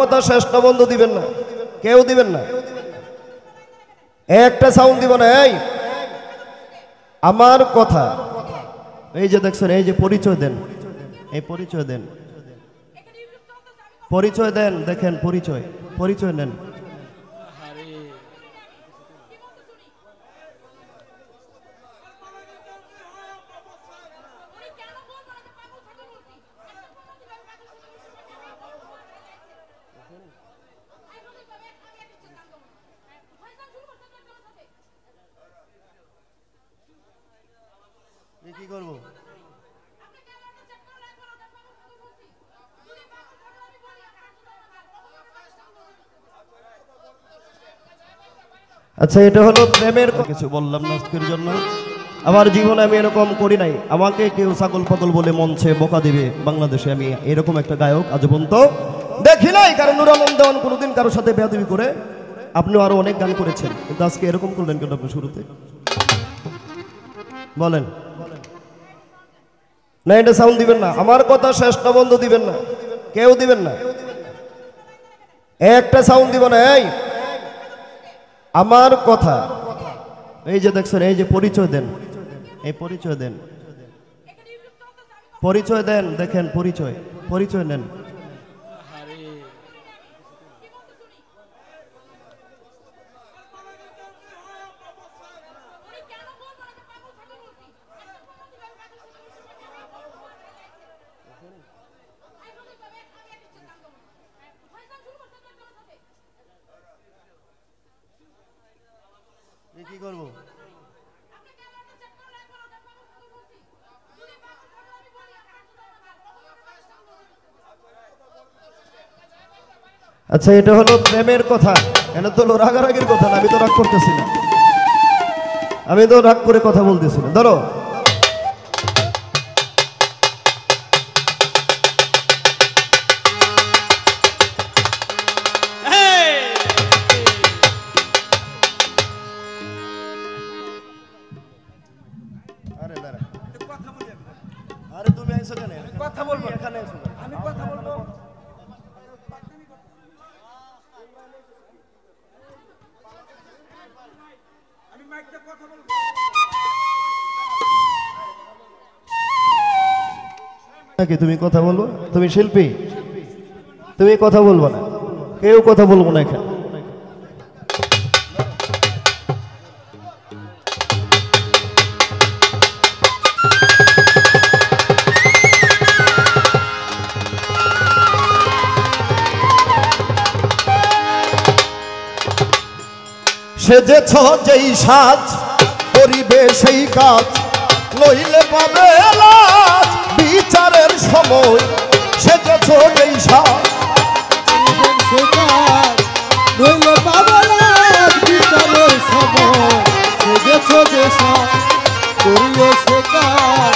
কথা শেষ না বন্ধ দিবেন না, কেউ দিবেন না, একটা সাউন্ড দিব না। এই আমার কথা, এই যে দেখছেন, এই যে পরিচয় দেন, এই পরিচয় দেন, পরিচয় দেন, দেখেন পরিচয়, পরিচয় নেন। কি করবো? আচ্ছা, এটা হলো প্রেমের কিছু বললাম না আজকের জন্য। আমার জীবনে আমি এরকম করি নাই, আমাকে কেউ ছাগল পাগল বলে মঞ্চে বোকা দিবে বাংলাদেশে আমি এরকম একটা গায়ক আজ পর্যন্ত দেখি নাই। কারণ নুর আলম দেওয়ান কোনোদিন কারোর সাথে বেয়াদবি করে, আপনিও আরো অনেক গান করেছেন, কিন্তু আজকে এরকম করলেন কেন আপনি শুরুতে? বলেন না, এটা সাউন্ড দিবেন না। আমার কথা শেষ না বন্ধ দিবেন না, কেউ দিবেন না, একটা সাউন্ড দিব না। এই আমার কথা, এই যে দেখছেন, এই যে পরিচয় দেন, এই পরিচয় দেন, পরিচয় দেন, দেখেন পরিচয়, পরিচয় নেন। কি করবো? আচ্ছা, এটা হলো প্রেমের কথা, এটা তো রাগারাগির কথা না, আমি তো রাগ করতেছি না, আমি তো রাগ করে কথা বলতেছি না। ধরো কথা বলবো, এখানে আমি কথা বলবো। আমি মাইকটা কথা বলবো নাকি? তুমি কথা বলবো, তুমি শিল্পী, তুমি কথা বলবো না, কেউ কথা বলবো না এখানে। সেজেছ যেই সাজ, করিবে সেই কাজ, নইলে পাবে লাজ বিচারের সময়। সেজেছ যেই সাজ, নইলে পাবে লাজ বিচারের সময়। সেজেছ যে সাজ, করিবে সে কাজ,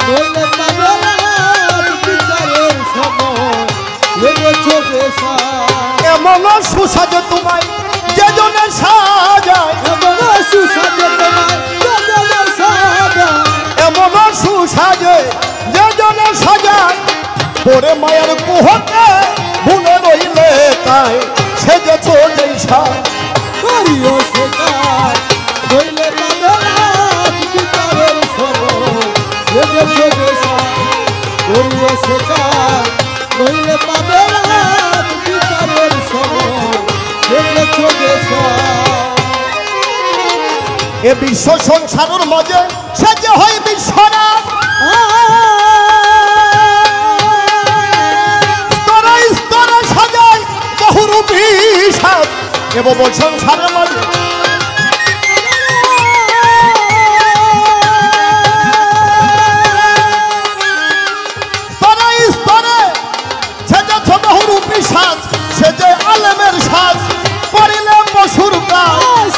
নইলে পাবে লাজ বিচারের সময়। সেজেছ যে সাজ, এমন সুসাজ তোমায় যে জনে সাজায়, এমন সুসাজে তোমায় যে জনে সাজায়, এমন সুসাজে যে জনে সাজায়। পরে মায়ের কুহতে ভুলে রইলে তাই, সেজেছ যেই সাজ, করিও সে কাজ, নইলে পাবে লাজ বিচারের সময়। সেজেছ যে সাজ, করিও সে কাজ, নইলে পাবে লাজ বিচারের সময়। সেজেছ যে সাজ, এ বিশ্ব সংসারের মাঝে সে যে হয় বিশ্বনাথ। স্তরে স্তরে সাজায় বহুরূপী সাজ, এবং সংসারের মাঝে স্তরে স্তরে সেজেছ বহুরূপী সাজ। সে যে আলেমের সাজ, করিলে পশুর কাজ।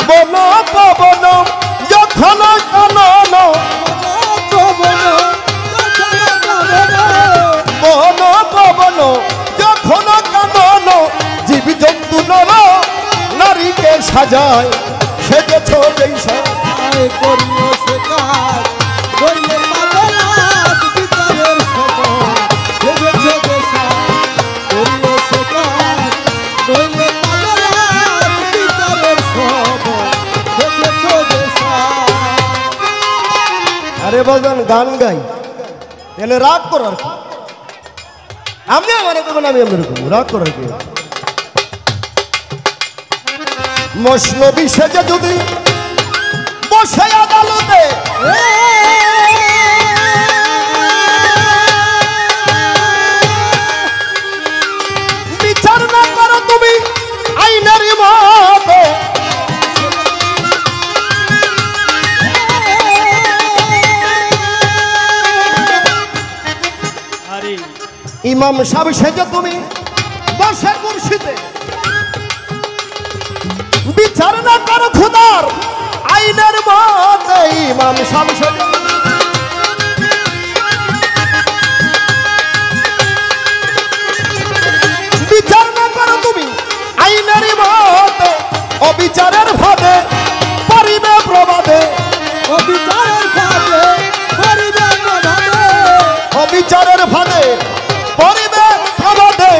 বন পবন যখন কানন, বন পবন যখন কানন, জীব জন্তু নর নারীকে সাজায়। সেজেছ যেই সাজ, করিও সে কাজ, নইলে পাবে লাজ বিচারের সময়। বাজান গান গাই তাহলে রাগ করার কি? আপনি আমার কখন আমি আপনার রাগ করার কি? মসনবী সেজে যদি বসে আদালতে বিচার না করো তুমি আইনের মতো, ইমাম সাহেব সেজে তুমি বসে মুর্শিদে বিচার না করো খুদার আইনের মতে, ইমাম সাহেব সেজে বিচার না করো তুমি আইনের মতে, অবিচারের ভাবে পরিবে প্রবাদে, অবিচারের ফাঁদে পড়িবে প্রভাতে, অবিচারের ভাবে পরিবে প্রবাদে,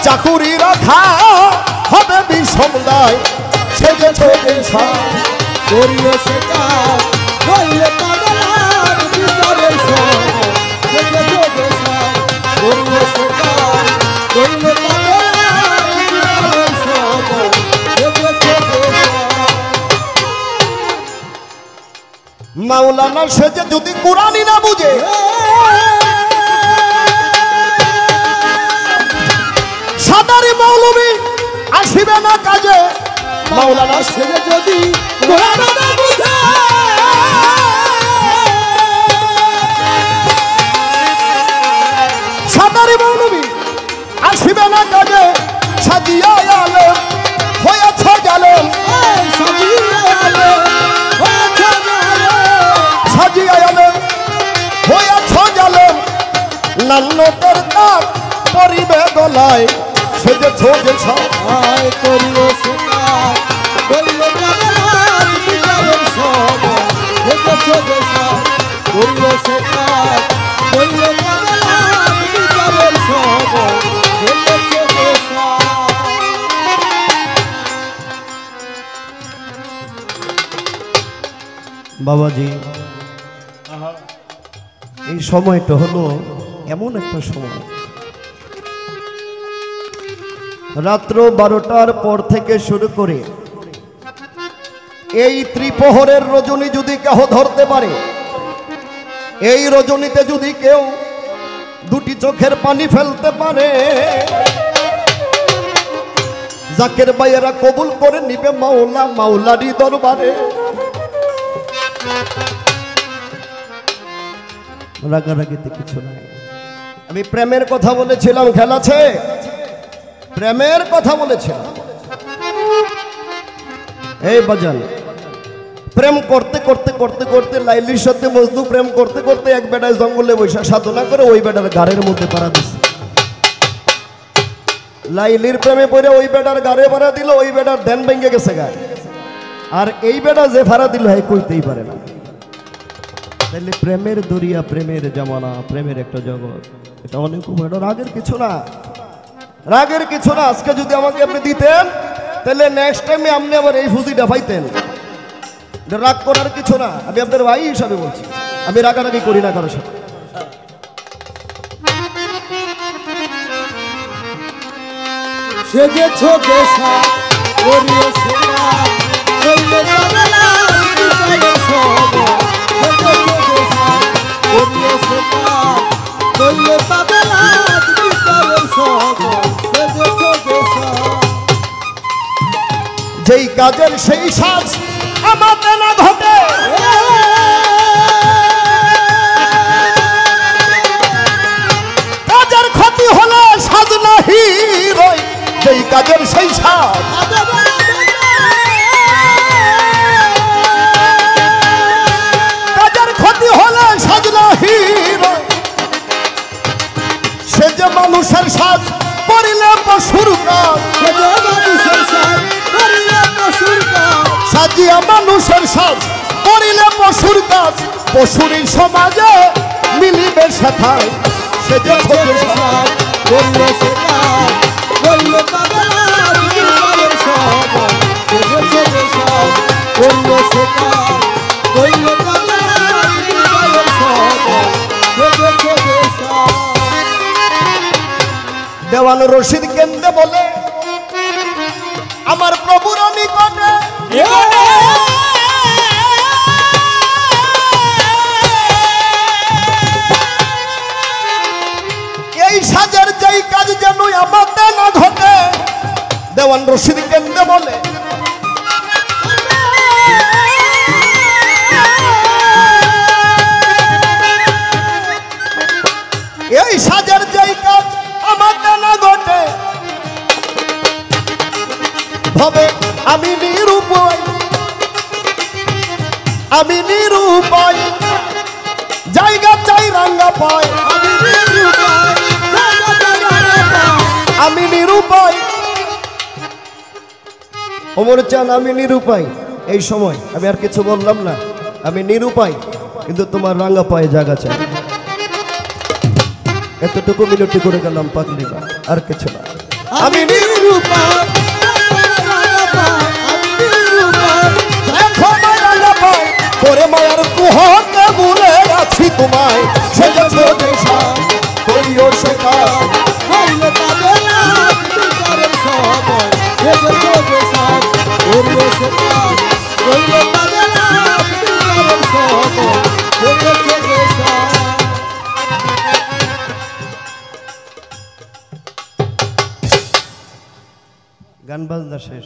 চাকুরি রাখা হবে বিষম দায়, সেজেছে করিও সে কাজ করিলে পাগলার বিচারের সময়, সেজেছে দেশায় করিও সে কাজ করিলে পাগলার বিচারের সময়, সেজেছে দেশায়। মাওলানা সেজে যদি কোরআনই না বুঝে, সাদারি মৌলবী আসিবে না কাজে, মাওলানা সেজে যদি কোরআন না বুঝে, সাদারি মৌলবী আসিবে না কাজে, সাজিয়া আলেম হয়েছ জালেম, সাজিয়ে আলো হয়েছে জালে, সাজিয়া আলেম হয়েছ জালেম, নান্নতের তার পরিবে গলায়, সেজেছ যে আয় করিও সে কাজ করিলে পাগলার বিচারের সময়, সেজেছে দেশায় করিও সে কাজ করিলে পাগলার বিচারের সময়, সেজেছে দেশায়। বাবাজি এই সময়টা হলো এমন একটা সময়, রাত্র 12টার পর থেকে শুরু করে এই ত্রিপ্রহরের রজনী যদি কেহ ধরতে পারে, এই রজনীতে যদি কেউ দুটি চোখের পানি ফেলতে পারে, জাকের ভাইয়েরা কবুল করে নিবে মাওলা মাওলারি দরবারে। রাগারাগিতে কিছু নাই। আমি প্রেমের কথা বলেছিলাম, খেলাছে প্রেমের কথা বলেছিলাম। এই বাজান প্রেম করতে করতে করতে করতে লাইলির সাথে মজনু প্রেম করতে করতে এক বেটায় জঙ্গলে বৈশা সাধনা করে ওই বেটার গাড়ির মধ্যে পাড়া দিছে। লাইলির প্রেমে পড়ে ওই বেটার গাড়ে ভাড়া দিল, ওই বেটার ধ্যান ভেঙে গেছে গায়ে। আর এই বেটা যে ভাড়া দিল হ্যাঁ কইতেই পারে না। তাইলে প্রেমের দরিয়া, প্রেমের জামানা, প্রেমের একটা জগৎ, এটা অনেক এটা রাগের কিছু না, রাগের কিছু না। আজকে যদি আমাকে আপনি দিতেন তাহলে নেক্সট টাইমে আপনি আবার এই ফুজিটা পাইতেন। রাগ করার কিছু না, আমি আপনার ভাই হিসাবে বলছি, আমি রাগারাগি করি না কারোর সাথে। সেজেছ দেশায় করিও সে কাজ করিলে পাগলার বিচারের সময়, সেজেছ দেশায় করিও সে কাজ করিলে পাগলার বিচারের সময়, সেজেছ দেশায়। যেই কাজের সেই সাজ আমাদের না ঘটে, কাজের ক্ষতি হলে সাজ নাহি রই, যেই কাজের সেই সাজ কাজের ক্ষতি হলে সাজ নাহি রই, সে যে মানুষের সাজ করিলে পশুর কাজ, সেজে মানুষের সাজ করিলে পশুর কাজ, সাজিয়া মানুষের সাজ করিলে পশুর কাজ, পশুরই সমাজে মিলিবে সেথায়, সে যে দেশায় করিলে সে কাজ করিলে পাগলার বিচারের সময়, সেজেছ দেশায় করিলে সে কাজ করিলে পাগলার বিচারের সময়। দেওয়ান রশিদ কেন্দ্রে বলে আমার প্রভুর নিকটে এই সাজের যেই কাজ যেন আমাদের না ঘটে দেওয়ান রশিদ কেন্দ্রে বলে এই সাজের যেই কাজ আমাদের না ঘটে ভবে আমি নিরুপায় জায়গা চাই রাঙ্গা পায় আমি নিরুপায় ওমর চান আমি নিরুপায় এই সময় আমি আর কিছু বললাম না আমি নিরুপায় কিন্তু তোমার রাঙ্গা পায়ে জায়গা চাই এতটুকু মিনতি করে গেলাম পাগলিবা আর কিছু না আমি নিরুপায় করে মায়ার কুহকে ভুলে আছি তোমায় সেজেছ দেশা করিও শেখা হইলে পাবে না বিচারের সময় সেজেছ দেশা করিও শেখা হইলে পাবে না বিচারের সময় সেজেছ দেশা গান বাজনা শেষ।